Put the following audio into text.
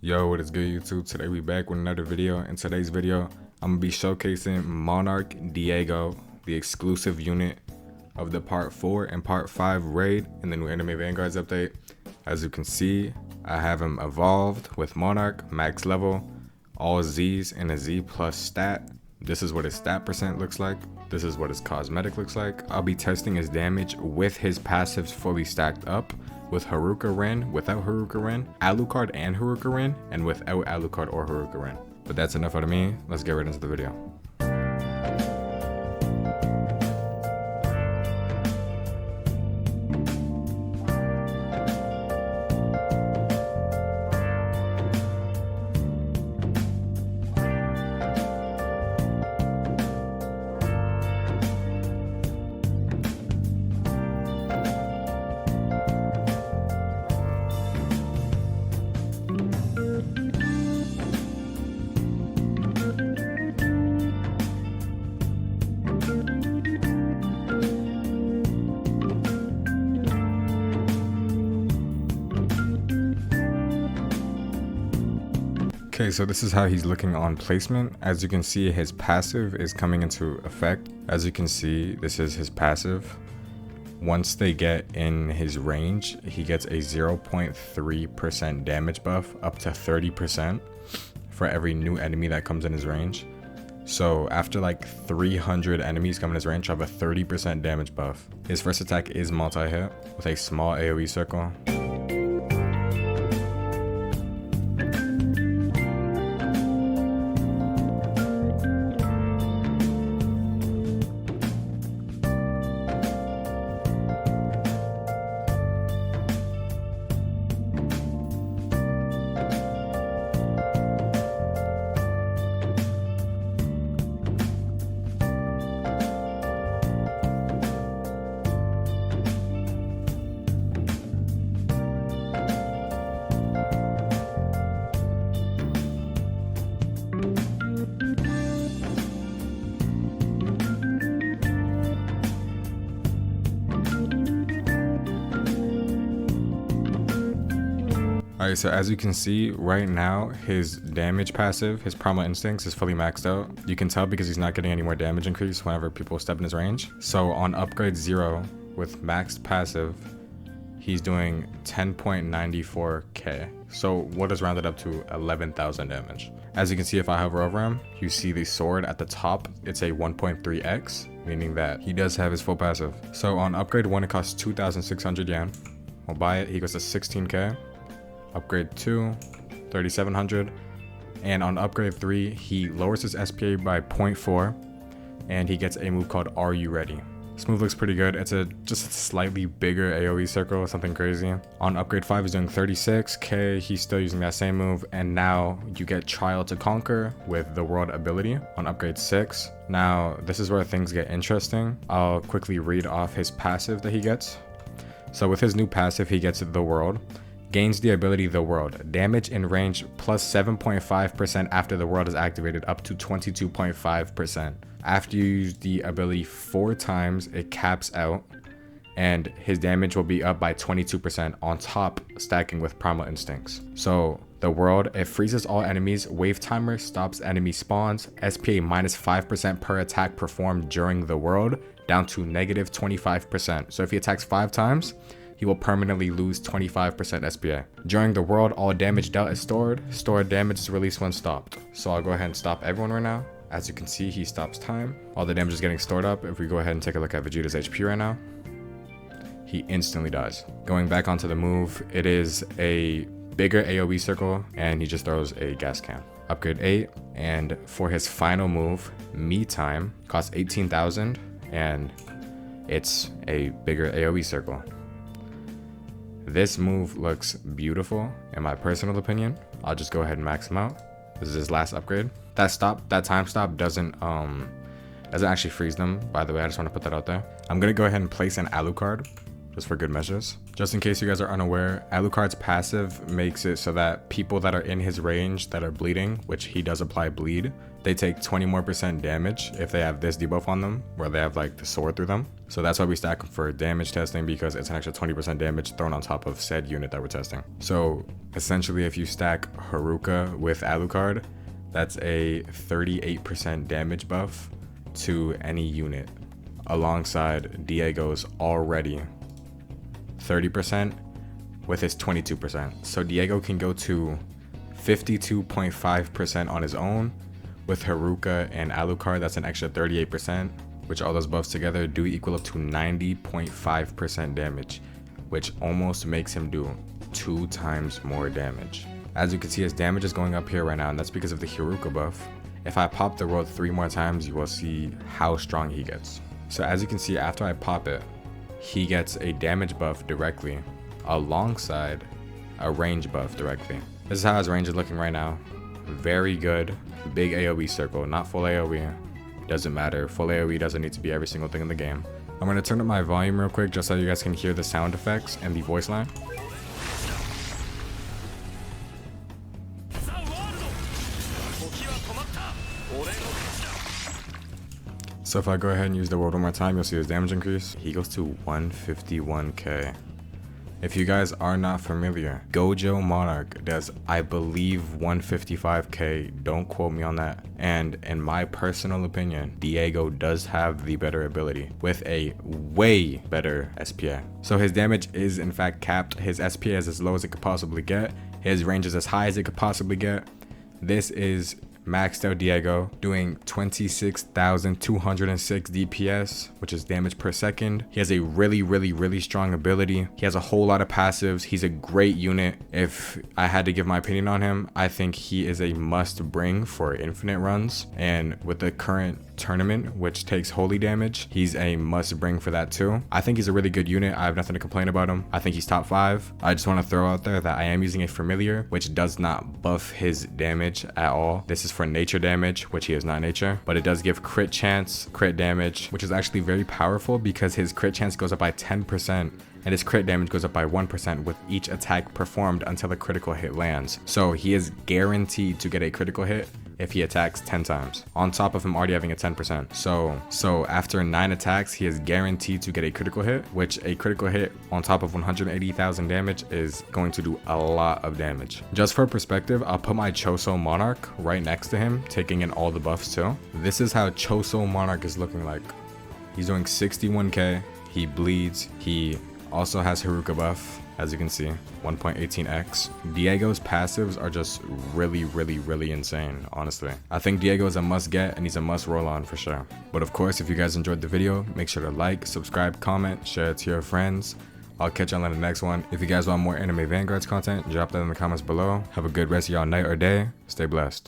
Yo, what is good, YouTube? Today we back with another video. In today's video, I'm gonna be showcasing Monarch Diego, the exclusive unit of the Part 4 and Part 5 raid in the new Anime Vanguards update. As you can see, I have him evolved with Monarch, max level, all Z's and a Z plus stat. This is what his stat percent looks like. This is what his cosmetic looks like. I'll be testing his damage with his passives fully stacked up, with Haruka Ren, without Haruka Ren, Alucard and Haruka Ren, and without Alucard or Haruka Ren. But that's enough out of me. Let's get right into the video. Okay, so this is how he's looking on placement. As you can see, his passive is coming into effect. As you can see, this is his passive. Once they get in his range, he gets a 0.3% damage buff up to 30% for every new enemy that comes in his range. So after like 300 enemies come in his range, he'll have a 30% damage buff. His first attack is multi-hit with a small AoE circle. Alright, so as you can see right now, his damage passive, his Primal Instincts, is fully maxed out. You can tell because he's not getting any more damage increase whenever people step in his range. So on upgrade 0 with maxed passive, he's doing 10.94k. So what is rounded up to 11,000 damage. As you can see, if I hover over him, you see the sword at the top. It's a 1.3x, meaning that he does have his full passive. So on upgrade 1, it costs 2,600 yen. We'll buy it, he goes to 16k. Upgrade 2, 3,700, and on upgrade 3, he lowers his SPA by 0.4, and he gets a move called Are You Ready? This move looks pretty good. It's just a slightly bigger AoE circle, something crazy. On upgrade 5, he's doing 36k. He's still using that same move, and now you get Trial to Conquer with the World ability on upgrade 6. Now, this is where things get interesting. I'll quickly read off his passive that he gets. So with his new passive, he gets the World. Gains the ability The World. Damage in range plus 7.5% after the world is activated up to 22.5%. After you use the ability 4 times, it caps out, and his damage will be up by 22% on top, stacking with Primal Instincts. So the World, it freezes all enemies, wave timer stops enemy spawns, SPA minus 5% per attack performed during the world, down to negative 25%. So if he attacks 5 times, he will permanently lose 25% SPA. During the world, all damage dealt is stored. Stored damage is released when stopped. So I'll go ahead and stop everyone right now. As you can see, he stops time. All the damage is getting stored up. If we go ahead and take a look at Vegeta's HP right now, he instantly dies. Going back onto the move, it is a bigger AoE circle, and he just throws a gas can. Upgrade 8, and for his final move, Me Time, costs 18,000, and it's a bigger AoE circle. This move looks beautiful, in my personal opinion. I'll just go ahead and max him out. This is his last upgrade. That time stop doesn't actually freeze them, by the way. I just want to put that out there. I'm gonna go ahead and place an Alucard, just for good measures. Just in case you guys are unaware, Alucard's passive makes it so that people that are in his range that are bleeding, which he does apply bleed, they take 20% more damage if they have this debuff on them, where they have like the sword through them. So that's why we stack them for damage testing, because it's an extra 20% damage thrown on top of said unit that we're testing. So essentially, if you stack Haruka with Alucard, that's a 38% damage buff to any unit, alongside Diego's already 30% with his 22%. So Diego can go to 52.5% on his own. With Haruka and Alucard, that's an extra 38%, which all those buffs together do equal up to 90.5% damage, which almost makes him do 2 times more damage. As you can see, his damage is going up here right now, and that's because of the Haruka buff. If I pop the road 3 more times, you will see how strong he gets. So as you can see, after I pop it, he gets a damage buff directly alongside a range buff directly. This is how his range is looking right now. Very good. Big AoE circle, not full AoE. Doesn't matter. Full AoE doesn't need to be every single thing in the game. I'm going to turn up my volume real quick just so you guys can hear the sound effects and the voice line. So if I go ahead and use the word one more time, you'll see his damage increase. He goes to 151k. If you guys are not familiar, Gojo Monarch does, I believe, 155k. Don't quote me on that. And in my personal opinion, Diego does have the better ability with a way better SPA. So his damage is in fact capped. His SPA is as low as it could possibly get. His range is as high as it could possibly get. This is maxed out Diego doing 26,206 DPS, which is damage per second. He has a really strong ability. He has a whole lot of passives. He's a great unit. If I had to give my opinion on him, I think he is a must bring for infinite runs, and with the current tournament, which takes holy damage, he's a must bring for that too. I think he's a really good unit. I have nothing to complain about him. I think he's top 5. I just want to throw out there that I am using a familiar, which does not buff his damage at all. This is for nature damage, which he is not nature, but it does give crit chance, crit damage, which is actually very powerful because his crit chance goes up by 10% and his crit damage goes up by 1% with each attack performed until a critical hit lands. So he is guaranteed to get a critical hit if he attacks 10 times, on top of him already having a 10%. So after 9 attacks, he is guaranteed to get a critical hit, which a critical hit on top of 180,000 damage is going to do a lot of damage. Just for perspective, I'll put my Choso Monarch right next to him, taking in all the buffs too. This is how Choso Monarch is looking like. He's doing 61k, he bleeds, he also has Haruka buff, as you can see, 1.18x. Diego's passives are just really insane, honestly. I think Diego is a must get and he's a must roll on for sure. But of course, if you guys enjoyed the video, make sure to like, subscribe, comment, share it to your friends. I'll catch you on the next one. If you guys want more anime Vanguards content, drop that in the comments below. Have a good rest of y'all night or day. Stay blessed.